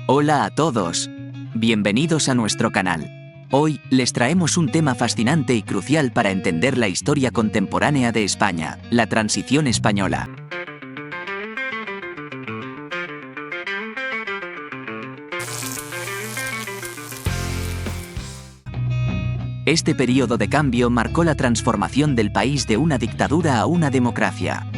Hola a todos. Bienvenidos a nuestro canal. Hoy, les traemos un tema fascinante y crucial para entender la historia contemporánea de España, la transición española. Este periodo de cambio marcó la transformación del país de una dictadura a una democracia.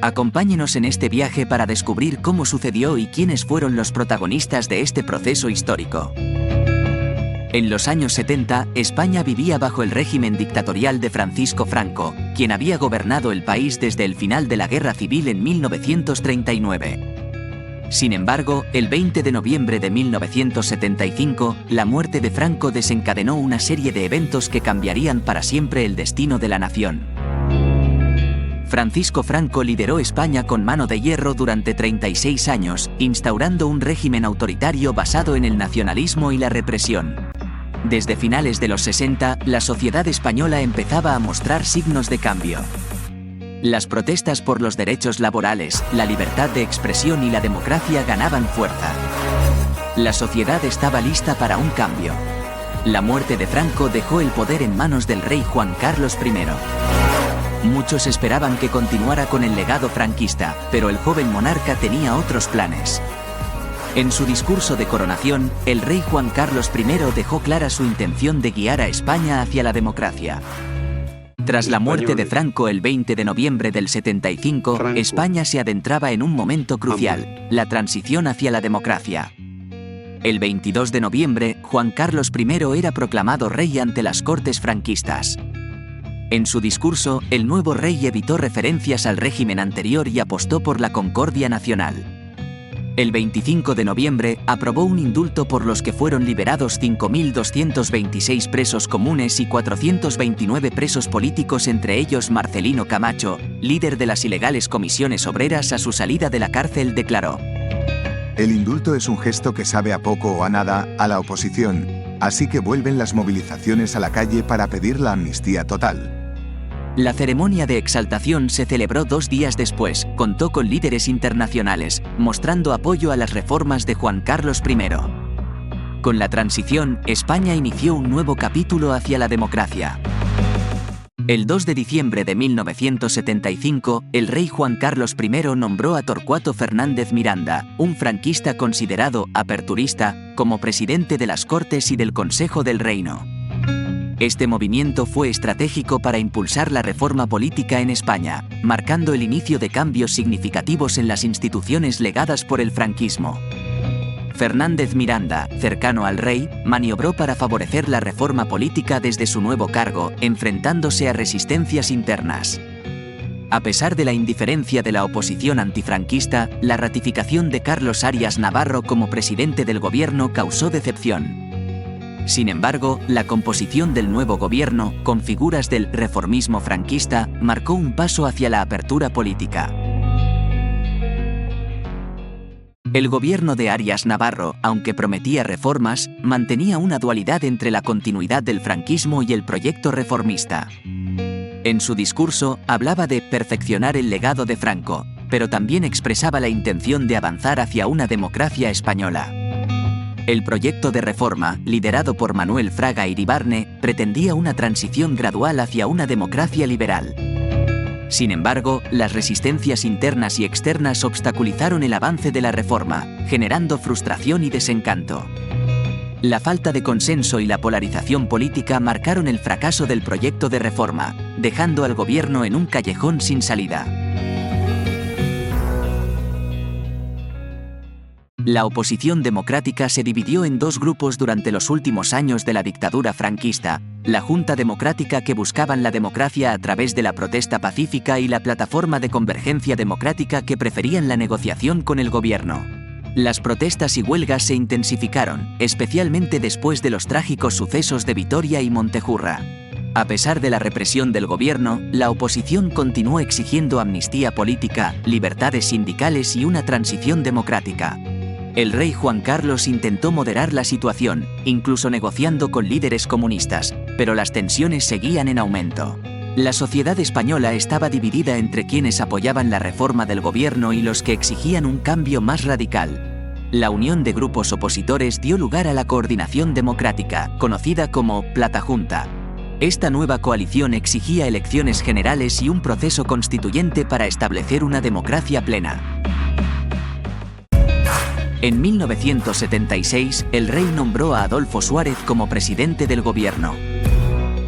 Acompáñenos en este viaje para descubrir cómo sucedió y quiénes fueron los protagonistas de este proceso histórico. En los años 70, España vivía bajo el régimen dictatorial de Francisco Franco, quien había gobernado el país desde el final de la Guerra Civil en 1939. Sin embargo, el 20 de noviembre de 1975, la muerte de Franco desencadenó una serie de eventos que cambiarían para siempre el destino de la nación. Francisco Franco lideró España con mano de hierro durante 36 años, instaurando un régimen autoritario basado en el nacionalismo y la represión. Desde finales de los 60, la sociedad española empezaba a mostrar signos de cambio. Las protestas por los derechos laborales, la libertad de expresión y la democracia ganaban fuerza. La sociedad estaba lista para un cambio. La muerte de Franco dejó el poder en manos del rey Juan Carlos I. Muchos esperaban que continuara con el legado franquista, pero el joven monarca tenía otros planes. En su discurso de coronación, el rey Juan Carlos I dejó clara su intención de guiar a España hacia la democracia. Tras la muerte de Franco el 20 de noviembre del 75, España se adentraba en un momento crucial, la transición hacia la democracia. El 22 de noviembre, Juan Carlos I era proclamado rey ante las Cortes franquistas. En su discurso, el nuevo rey evitó referencias al régimen anterior y apostó por la concordia nacional. El 25 de noviembre, aprobó un indulto por los que fueron liberados 5.226 presos comunes y 429 presos políticos, entre ellos Marcelino Camacho, líder de las ilegales comisiones obreras. A su salida de la cárcel declaró: "El indulto es un gesto que sabe a poco o a nada a la oposición, así que vuelven las movilizaciones a la calle para pedir la amnistía total". La ceremonia de exaltación se celebró 2 días después, contó con líderes internacionales, mostrando apoyo a las reformas de Juan Carlos I. Con la transición, España inició un nuevo capítulo hacia la democracia. El 2 de diciembre de 1975, el rey Juan Carlos I nombró a Torcuato Fernández Miranda, un franquista considerado aperturista, como presidente de las Cortes y del Consejo del Reino. Este movimiento fue estratégico para impulsar la reforma política en España, marcando el inicio de cambios significativos en las instituciones legadas por el franquismo. Fernández Miranda, cercano al rey, maniobró para favorecer la reforma política desde su nuevo cargo, enfrentándose a resistencias internas. A pesar de la indiferencia de la oposición antifranquista, la ratificación de Carlos Arias Navarro como presidente del gobierno causó decepción. Sin embargo, la composición del nuevo gobierno, con figuras del reformismo franquista, marcó un paso hacia la apertura política. El gobierno de Arias Navarro, aunque prometía reformas, mantenía una dualidad entre la continuidad del franquismo y el proyecto reformista. En su discurso, hablaba de perfeccionar el legado de Franco, pero también expresaba la intención de avanzar hacia una democracia española. El proyecto de reforma, liderado por Manuel Fraga Iribarne, pretendía una transición gradual hacia una democracia liberal. Sin embargo, las resistencias internas y externas obstaculizaron el avance de la reforma, generando frustración y desencanto. La falta de consenso y la polarización política marcaron el fracaso del proyecto de reforma, dejando al gobierno en un callejón sin salida. La oposición democrática se dividió en 2 grupos durante los últimos años de la dictadura franquista: la Junta Democrática, que buscaban la democracia a través de la protesta pacífica, y la Plataforma de Convergencia Democrática, que preferían la negociación con el gobierno. Las protestas y huelgas se intensificaron, especialmente después de los trágicos sucesos de Vitoria y Montejurra. A pesar de la represión del gobierno, la oposición continuó exigiendo amnistía política, libertades sindicales y una transición democrática. El rey Juan Carlos intentó moderar la situación, incluso negociando con líderes comunistas, pero las tensiones seguían en aumento. La sociedad española estaba dividida entre quienes apoyaban la reforma del gobierno y los que exigían un cambio más radical. La unión de grupos opositores dio lugar a la Coordinación Democrática, conocida como Plata Junta. Esta nueva coalición exigía elecciones generales y un proceso constituyente para establecer una democracia plena. En 1976, el rey nombró a Adolfo Suárez como presidente del gobierno.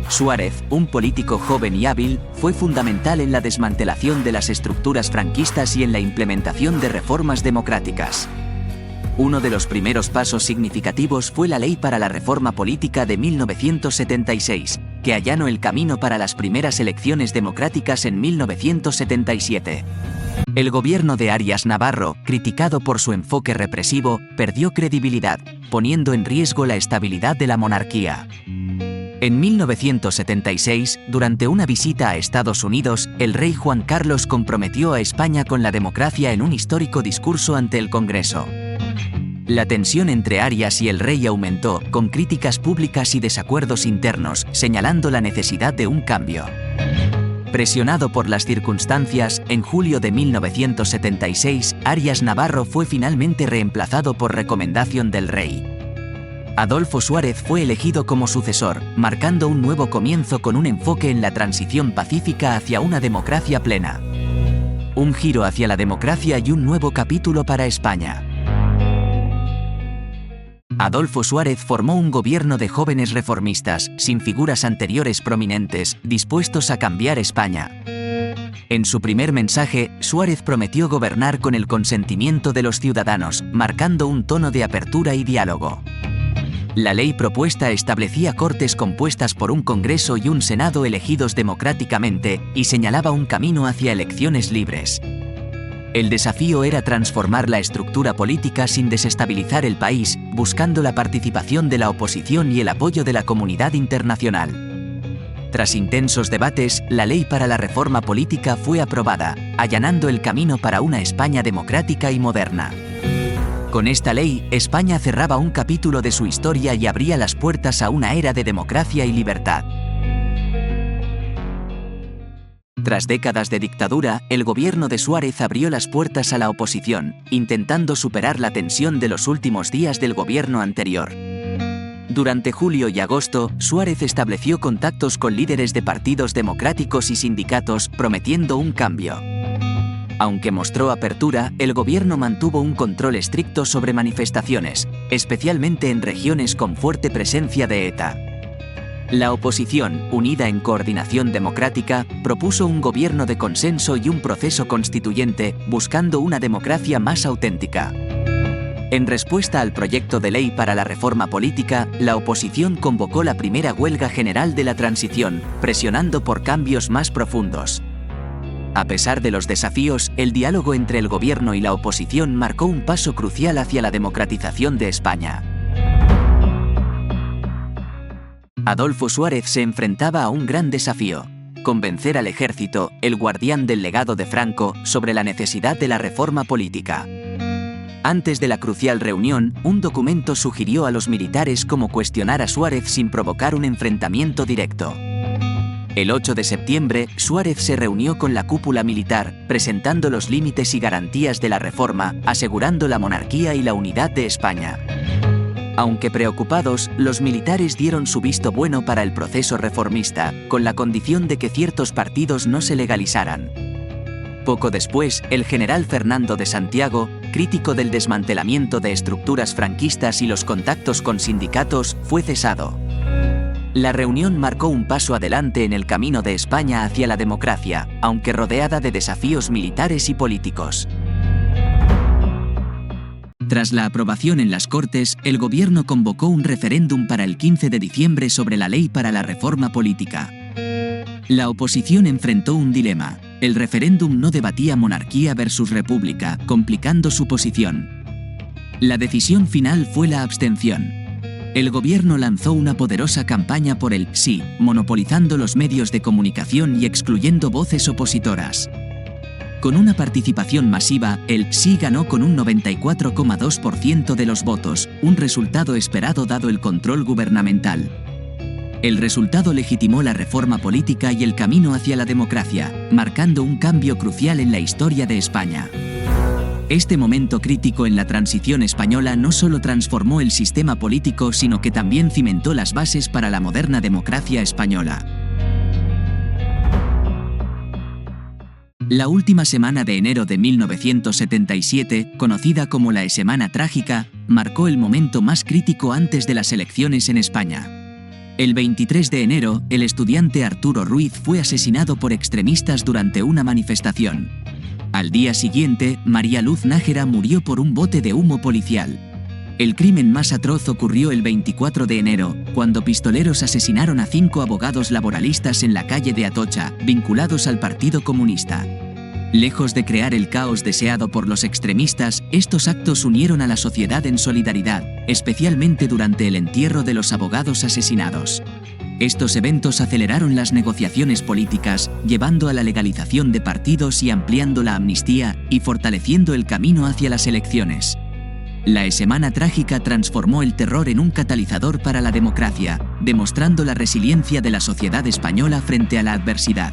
Suárez, un político joven y hábil, fue fundamental en la desmantelación de las estructuras franquistas y en la implementación de reformas democráticas. Uno de los primeros pasos significativos fue la Ley para la Reforma Política de 1976, que allanó el camino para las primeras elecciones democráticas en 1977. El gobierno de Arias Navarro, criticado por su enfoque represivo, perdió credibilidad, poniendo en riesgo la estabilidad de la monarquía. En 1976, durante una visita a Estados Unidos, el rey Juan Carlos comprometió a España con la democracia en un histórico discurso ante el Congreso. La tensión entre Arias y el rey aumentó, con críticas públicas y desacuerdos internos, señalando la necesidad de un cambio. Presionado por las circunstancias, en julio de 1976, Arias Navarro fue finalmente reemplazado por recomendación del rey. Adolfo Suárez fue elegido como sucesor, marcando un nuevo comienzo con un enfoque en la transición pacífica hacia una democracia plena. Un giro hacia la democracia y un nuevo capítulo para España. Adolfo Suárez formó un gobierno de jóvenes reformistas, sin figuras anteriores prominentes, dispuestos a cambiar España. En su primer mensaje, Suárez prometió gobernar con el consentimiento de los ciudadanos, marcando un tono de apertura y diálogo. La ley propuesta establecía cortes compuestas por un Congreso y un Senado elegidos democráticamente, y señalaba un camino hacia elecciones libres. El desafío era transformar la estructura política sin desestabilizar el país, buscando la participación de la oposición y el apoyo de la comunidad internacional. Tras intensos debates, la Ley para la Reforma Política fue aprobada, allanando el camino para una España democrática y moderna. Con esta ley, España cerraba un capítulo de su historia y abría las puertas a una era de democracia y libertad. Tras décadas de dictadura, el gobierno de Suárez abrió las puertas a la oposición, intentando superar la tensión de los últimos días del gobierno anterior. Durante julio y agosto, Suárez estableció contactos con líderes de partidos democráticos y sindicatos, prometiendo un cambio. Aunque mostró apertura, el gobierno mantuvo un control estricto sobre manifestaciones, especialmente en regiones con fuerte presencia de ETA. La oposición, unida en Coordinación Democrática, propuso un gobierno de consenso y un proceso constituyente, buscando una democracia más auténtica. En respuesta al proyecto de ley para la reforma política, la oposición convocó la primera huelga general de la transición, presionando por cambios más profundos. A pesar de los desafíos, el diálogo entre el gobierno y la oposición marcó un paso crucial hacia la democratización de España. Adolfo Suárez se enfrentaba a un gran desafío: convencer al ejército, el guardián del legado de Franco, sobre la necesidad de la reforma política. Antes de la crucial reunión, un documento sugirió a los militares cómo cuestionar a Suárez sin provocar un enfrentamiento directo. El 8 de septiembre, Suárez se reunió con la cúpula militar, presentando los límites y garantías de la reforma, asegurando la monarquía y la unidad de España. Aunque preocupados, los militares dieron su visto bueno para el proceso reformista, con la condición de que ciertos partidos no se legalizaran. Poco después, el general Fernando de Santiago, crítico del desmantelamiento de estructuras franquistas y los contactos con sindicatos, fue cesado. La reunión marcó un paso adelante en el camino de España hacia la democracia, aunque rodeada de desafíos militares y políticos. Tras la aprobación en las Cortes, el gobierno convocó un referéndum para el 15 de diciembre sobre la ley para la reforma política. La oposición enfrentó un dilema: el referéndum no debatía monarquía versus república, complicando su posición. La decisión final fue la abstención. El gobierno lanzó una poderosa campaña por el sí, monopolizando los medios de comunicación y excluyendo voces opositoras. Con una participación masiva, el sí ganó con un 94,2% de los votos, un resultado esperado dado el control gubernamental. El resultado legitimó la reforma política y el camino hacia la democracia, marcando un cambio crucial en la historia de España. Este momento crítico en la transición española no solo transformó el sistema político, sino que también cimentó las bases para la moderna democracia española. La última semana de enero de 1977, conocida como la Semana Trágica, marcó el momento más crítico antes de las elecciones en España. El 23 de enero, el estudiante Arturo Ruiz fue asesinado por extremistas durante una manifestación. Al día siguiente, María Luz Nájera murió por un bote de humo policial. El crimen más atroz ocurrió el 24 de enero, cuando pistoleros asesinaron a 5 abogados laboralistas en la calle de Atocha, vinculados al Partido Comunista. Lejos de crear el caos deseado por los extremistas, estos actos unieron a la sociedad en solidaridad, especialmente durante el entierro de los abogados asesinados. Estos eventos aceleraron las negociaciones políticas, llevando a la legalización de partidos y ampliando la amnistía, y fortaleciendo el camino hacia las elecciones. La Semana Trágica transformó el terror en un catalizador para la democracia, demostrando la resiliencia de la sociedad española frente a la adversidad.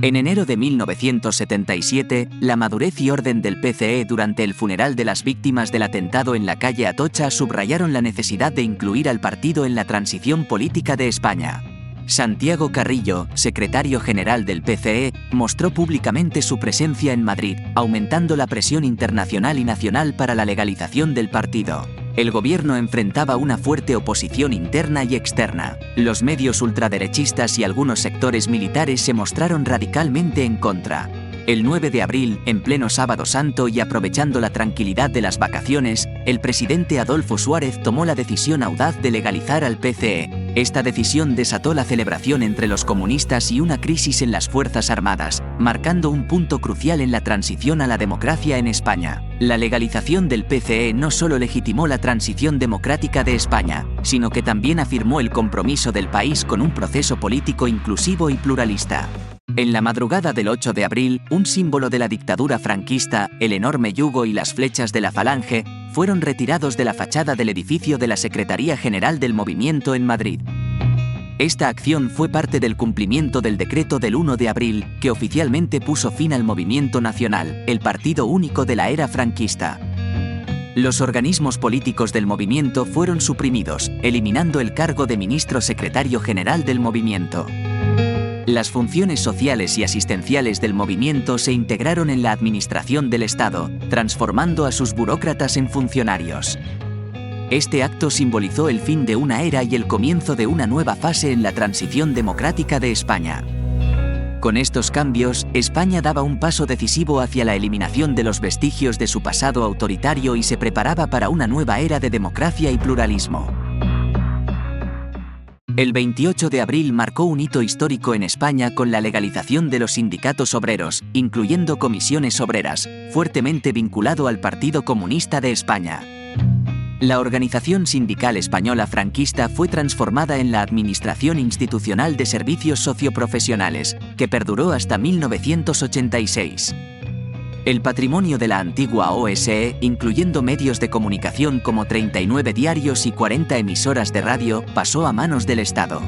En enero de 1977, la madurez y orden del PCE durante el funeral de las víctimas del atentado en la calle Atocha subrayaron la necesidad de incluir al partido en la transición política de España. Santiago Carrillo, secretario general del PCE, mostró públicamente su presencia en Madrid, aumentando la presión internacional y nacional para la legalización del partido. El gobierno enfrentaba una fuerte oposición interna y externa. Los medios ultraderechistas y algunos sectores militares se mostraron radicalmente en contra. El 9 de abril, en pleno Sábado Santo y aprovechando la tranquilidad de las vacaciones, el presidente Adolfo Suárez tomó la decisión audaz de legalizar al PCE. Esta decisión desató la celebración entre los comunistas y una crisis en las Fuerzas Armadas, marcando un punto crucial en la transición a la democracia en España. La legalización del PCE no solo legitimó la transición democrática de España, sino que también afirmó el compromiso del país con un proceso político inclusivo y pluralista. En la madrugada del 8 de abril, un símbolo de la dictadura franquista, el enorme yugo y las flechas de la falange, fueron retirados de la fachada del edificio de la Secretaría General del Movimiento en Madrid. Esta acción fue parte del cumplimiento del decreto del 1 de abril, que oficialmente puso fin al Movimiento Nacional, el partido único de la era franquista. Los organismos políticos del movimiento fueron suprimidos, eliminando el cargo de ministro secretario general del movimiento. Las funciones sociales y asistenciales del movimiento se integraron en la administración del Estado, transformando a sus burócratas en funcionarios. Este acto simbolizó el fin de una era y el comienzo de una nueva fase en la transición democrática de España. Con estos cambios, España daba un paso decisivo hacia la eliminación de los vestigios de su pasado autoritario y se preparaba para una nueva era de democracia y pluralismo. El 28 de abril marcó un hito histórico en España con la legalización de los sindicatos obreros, incluyendo comisiones obreras, fuertemente vinculado al Partido Comunista de España. La organización sindical española franquista fue transformada en la Administración Institucional de Servicios Socioprofesionales, que perduró hasta 1986. El patrimonio de la antigua OSE, incluyendo medios de comunicación como 39 diarios y 40 emisoras de radio, pasó a manos del Estado.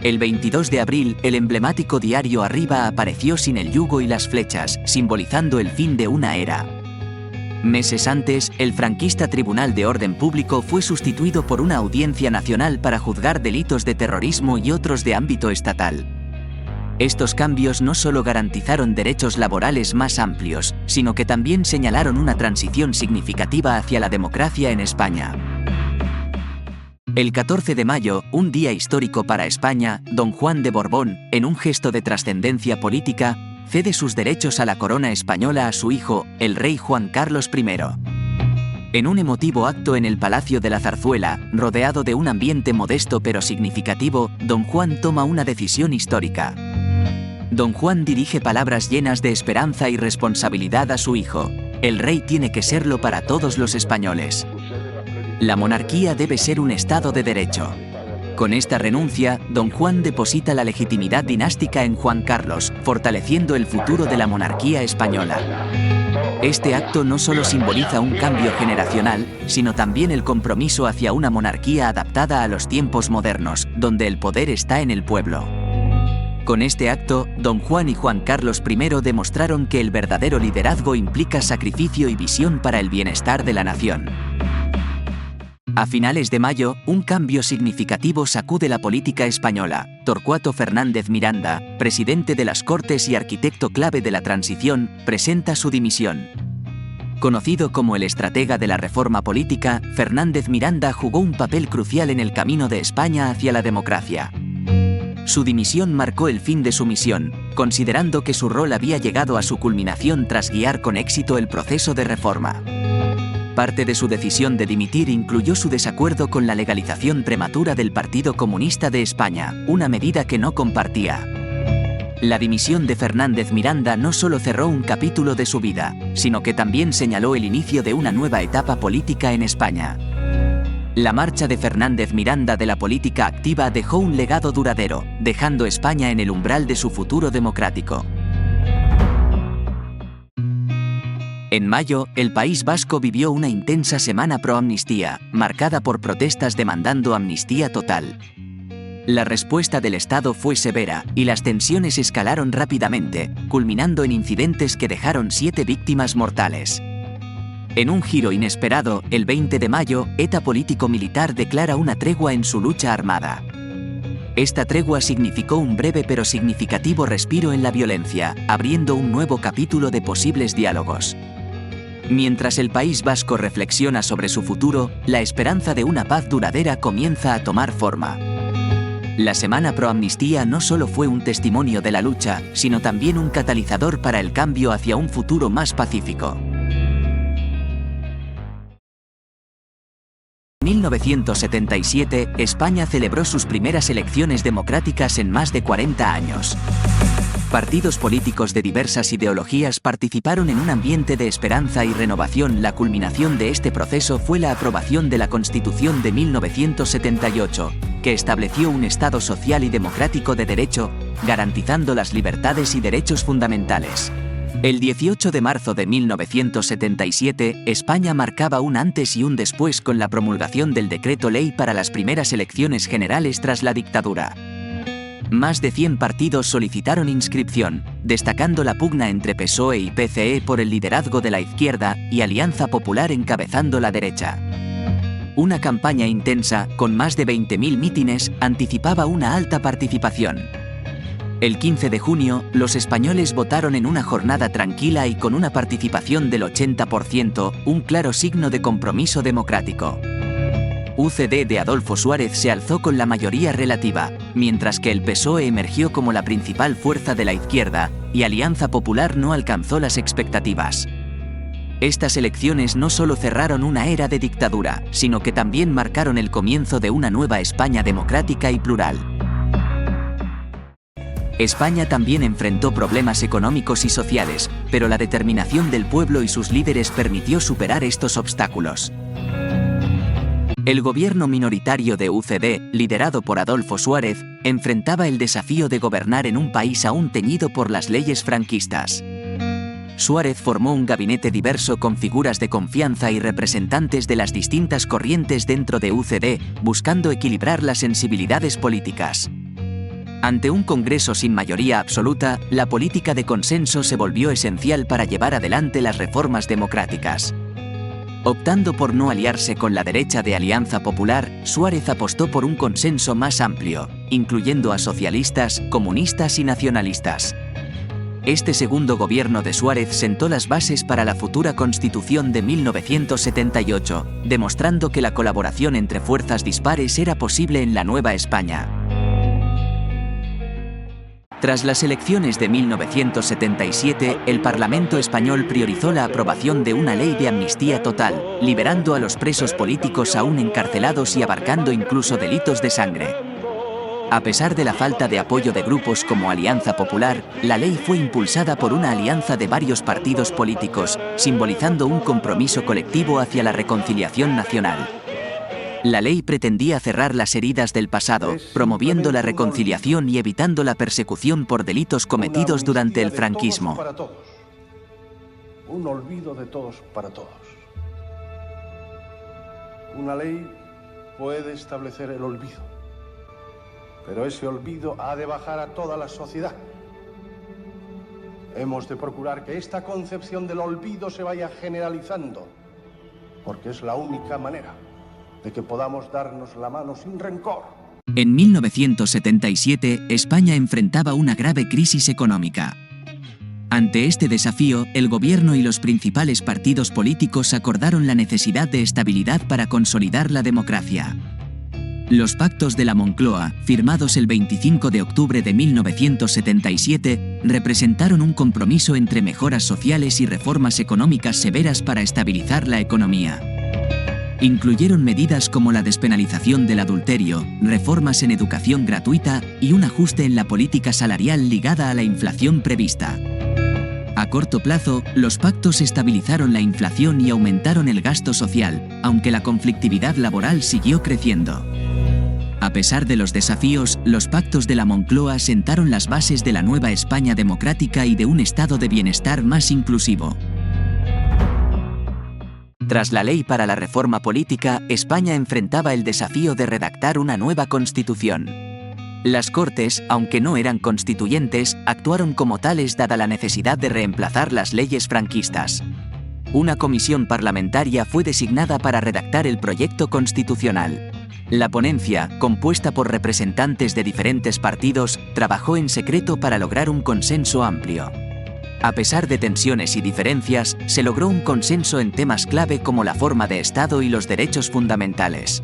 El 22 de abril, el emblemático diario Arriba apareció sin el yugo y las flechas, simbolizando el fin de una era. Meses antes, el franquista Tribunal de Orden Público fue sustituido por una audiencia nacional para juzgar delitos de terrorismo y otros de ámbito estatal. Estos cambios no solo garantizaron derechos laborales más amplios, sino que también señalaron una transición significativa hacia la democracia en España. El 14 de mayo, un día histórico para España, don Juan de Borbón, en un gesto de trascendencia política, cede sus derechos a la corona española a su hijo, el rey Juan Carlos I. En un emotivo acto en el Palacio de la Zarzuela, rodeado de un ambiente modesto pero significativo, don Juan toma una decisión histórica. Don Juan dirige palabras llenas de esperanza y responsabilidad a su hijo. El rey tiene que serlo para todos los españoles. La monarquía debe ser un Estado de derecho. Con esta renuncia, don Juan deposita la legitimidad dinástica en Juan Carlos, fortaleciendo el futuro de la monarquía española. Este acto no solo simboliza un cambio generacional, sino también el compromiso hacia una monarquía adaptada a los tiempos modernos, donde el poder está en el pueblo. Con este acto, Don Juan y Juan Carlos I demostraron que el verdadero liderazgo implica sacrificio y visión para el bienestar de la nación. A finales de mayo, un cambio significativo sacude la política española. Torcuato Fernández Miranda, presidente de las Cortes y arquitecto clave de la transición, presenta su dimisión. Conocido como el estratega de la reforma política, Fernández Miranda jugó un papel crucial en el camino de España hacia la democracia. Su dimisión marcó el fin de su misión, considerando que su rol había llegado a su culminación tras guiar con éxito el proceso de reforma. Parte de su decisión de dimitir incluyó su desacuerdo con la legalización prematura del Partido Comunista de España, una medida que no compartía. La dimisión de Fernández Miranda no solo cerró un capítulo de su vida, sino que también señaló el inicio de una nueva etapa política en España. La marcha de Fernández Miranda de la política activa dejó un legado duradero, dejando España en el umbral de su futuro democrático. En mayo, el País Vasco vivió una intensa semana pro-amnistía, marcada por protestas demandando amnistía total. La respuesta del Estado fue severa, y las tensiones escalaron rápidamente, culminando en incidentes que dejaron 7 víctimas mortales. En un giro inesperado, el 20 de mayo, ETA político-militar declara una tregua en su lucha armada. Esta tregua significó un breve pero significativo respiro en la violencia, abriendo un nuevo capítulo de posibles diálogos. Mientras el País Vasco reflexiona sobre su futuro, la esperanza de una paz duradera comienza a tomar forma. La Semana Pro Amnistía no solo fue un testimonio de la lucha, sino también un catalizador para el cambio hacia un futuro más pacífico. En 1977, España celebró sus primeras elecciones democráticas en más de 40 años. Partidos políticos de diversas ideologías participaron en un ambiente de esperanza y renovación. La culminación de este proceso fue la aprobación de la Constitución de 1978, que estableció un Estado social y democrático de derecho, garantizando las libertades y derechos fundamentales. El 18 de marzo de 1977, España marcaba un antes y un después con la promulgación del Decreto Ley para las primeras elecciones generales tras la dictadura. Más de 100 partidos solicitaron inscripción, destacando la pugna entre PSOE y PCE por el liderazgo de la izquierda y Alianza Popular encabezando la derecha. Una campaña intensa, con más de 20.000 mítines, anticipaba una alta participación. El 15 de junio, los españoles votaron en una jornada tranquila y con una participación del 80%, un claro signo de compromiso democrático. UCD de Adolfo Suárez se alzó con la mayoría relativa, mientras que el PSOE emergió como la principal fuerza de la izquierda, y Alianza Popular no alcanzó las expectativas. Estas elecciones no solo cerraron una era de dictadura, sino que también marcaron el comienzo de una nueva España democrática y plural. España también enfrentó problemas económicos y sociales, pero la determinación del pueblo y sus líderes permitió superar estos obstáculos. El gobierno minoritario de UCD, liderado por Adolfo Suárez, enfrentaba el desafío de gobernar en un país aún teñido por las leyes franquistas. Suárez formó un gabinete diverso con figuras de confianza y representantes de las distintas corrientes dentro de UCD, buscando equilibrar las sensibilidades políticas. Ante un Congreso sin mayoría absoluta, la política de consenso se volvió esencial para llevar adelante las reformas democráticas. Optando por no aliarse con la derecha de Alianza Popular, Suárez apostó por un consenso más amplio, incluyendo a socialistas, comunistas y nacionalistas. Este segundo gobierno de Suárez sentó las bases para la futura Constitución de 1978, demostrando que la colaboración entre fuerzas dispares era posible en la nueva España. Tras las elecciones de 1977, el Parlamento español priorizó la aprobación de una ley de amnistía total, liberando a los presos políticos aún encarcelados y abarcando incluso delitos de sangre. A pesar de la falta de apoyo de grupos como Alianza Popular, la ley fue impulsada por una alianza de varios partidos políticos, simbolizando un compromiso colectivo hacia la reconciliación nacional. La ley pretendía cerrar las heridas del pasado, promoviendo la reconciliación y evitando la persecución por delitos cometidos durante el franquismo. Un olvido de todos para todos. Una ley puede establecer el olvido, Pero ese olvido ha de bajar a toda la sociedad. Hemos de procurar que esta concepción del olvido se vaya generalizando, porque es la única manera de que podamos darnos la mano sin rencor. En 1977, España enfrentaba una grave crisis económica. Ante este desafío, el gobierno y los principales partidos políticos acordaron la necesidad de estabilidad para consolidar la democracia. Los pactos de la Moncloa, firmados el 25 de octubre de 1977, representaron un compromiso entre mejoras sociales y reformas económicas severas para estabilizar la economía. Incluyeron medidas como la despenalización del adulterio, reformas en educación gratuita y un ajuste en la política salarial ligada a la inflación prevista. A corto plazo, los pactos estabilizaron la inflación y aumentaron el gasto social, aunque la conflictividad laboral siguió creciendo. A pesar de los desafíos, los pactos de la Moncloa sentaron las bases de la nueva España democrática y de un estado de bienestar más inclusivo. Tras la Ley para la Reforma Política, España enfrentaba el desafío de redactar una nueva constitución. Las Cortes, aunque no eran constituyentes, actuaron como tales dada la necesidad de reemplazar las leyes franquistas. Una comisión parlamentaria fue designada para redactar el proyecto constitucional. La ponencia, compuesta por representantes de diferentes partidos, trabajó en secreto para lograr un consenso amplio. A pesar de tensiones y diferencias, se logró un consenso en temas clave como la forma de Estado y los derechos fundamentales.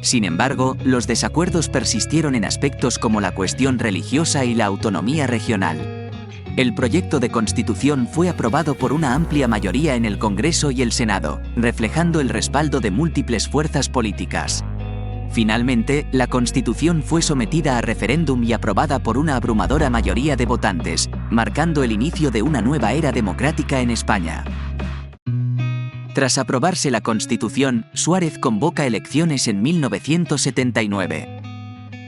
Sin embargo, los desacuerdos persistieron en aspectos como la cuestión religiosa y la autonomía regional. El proyecto de constitución fue aprobado por una amplia mayoría en el Congreso y el Senado, reflejando el respaldo de múltiples fuerzas políticas. Finalmente, la Constitución fue sometida a referéndum y aprobada por una abrumadora mayoría de votantes, marcando el inicio de una nueva era democrática en España. Tras aprobarse la Constitución, Suárez convoca elecciones en 1979.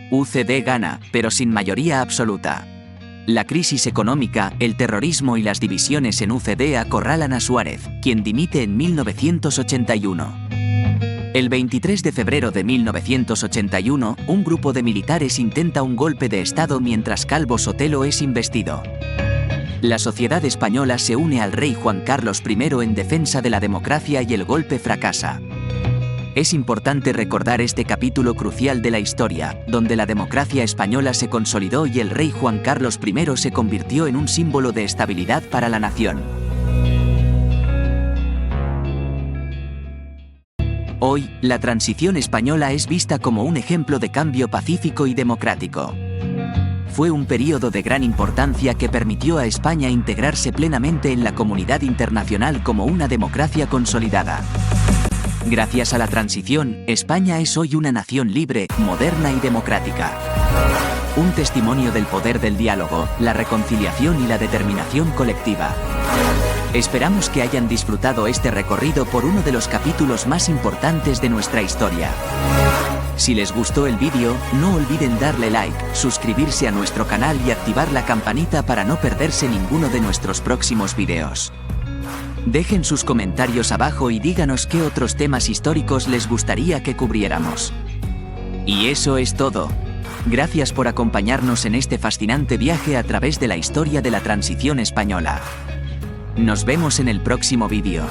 UCD gana, pero sin mayoría absoluta. La crisis económica, el terrorismo y las divisiones en UCD acorralan a Suárez, quien dimite en 1981. El 23 de febrero de 1981, un grupo de militares intenta un golpe de Estado mientras Calvo Sotelo es investido. La sociedad española se une al rey Juan Carlos I en defensa de la democracia y el golpe fracasa. Es importante recordar este capítulo crucial de la historia, donde la democracia española se consolidó y el rey Juan Carlos I se convirtió en un símbolo de estabilidad para la nación. Hoy, la transición española es vista como un ejemplo de cambio pacífico y democrático. Fue un período de gran importancia que permitió a España integrarse plenamente en la comunidad internacional como una democracia consolidada. Gracias a la transición, España es hoy una nación libre, moderna y democrática. Un testimonio del poder del diálogo, la reconciliación y la determinación colectiva. Esperamos que hayan disfrutado este recorrido por uno de los capítulos más importantes de nuestra historia. Si les gustó el vídeo, no olviden darle like, suscribirse a nuestro canal y activar la campanita para no perderse ninguno de nuestros próximos vídeos. Dejen sus comentarios abajo y díganos qué otros temas históricos les gustaría que cubriéramos. Y eso es todo. Gracias por acompañarnos en este fascinante viaje a través de la historia de la transición española. Nos vemos en el próximo vídeo.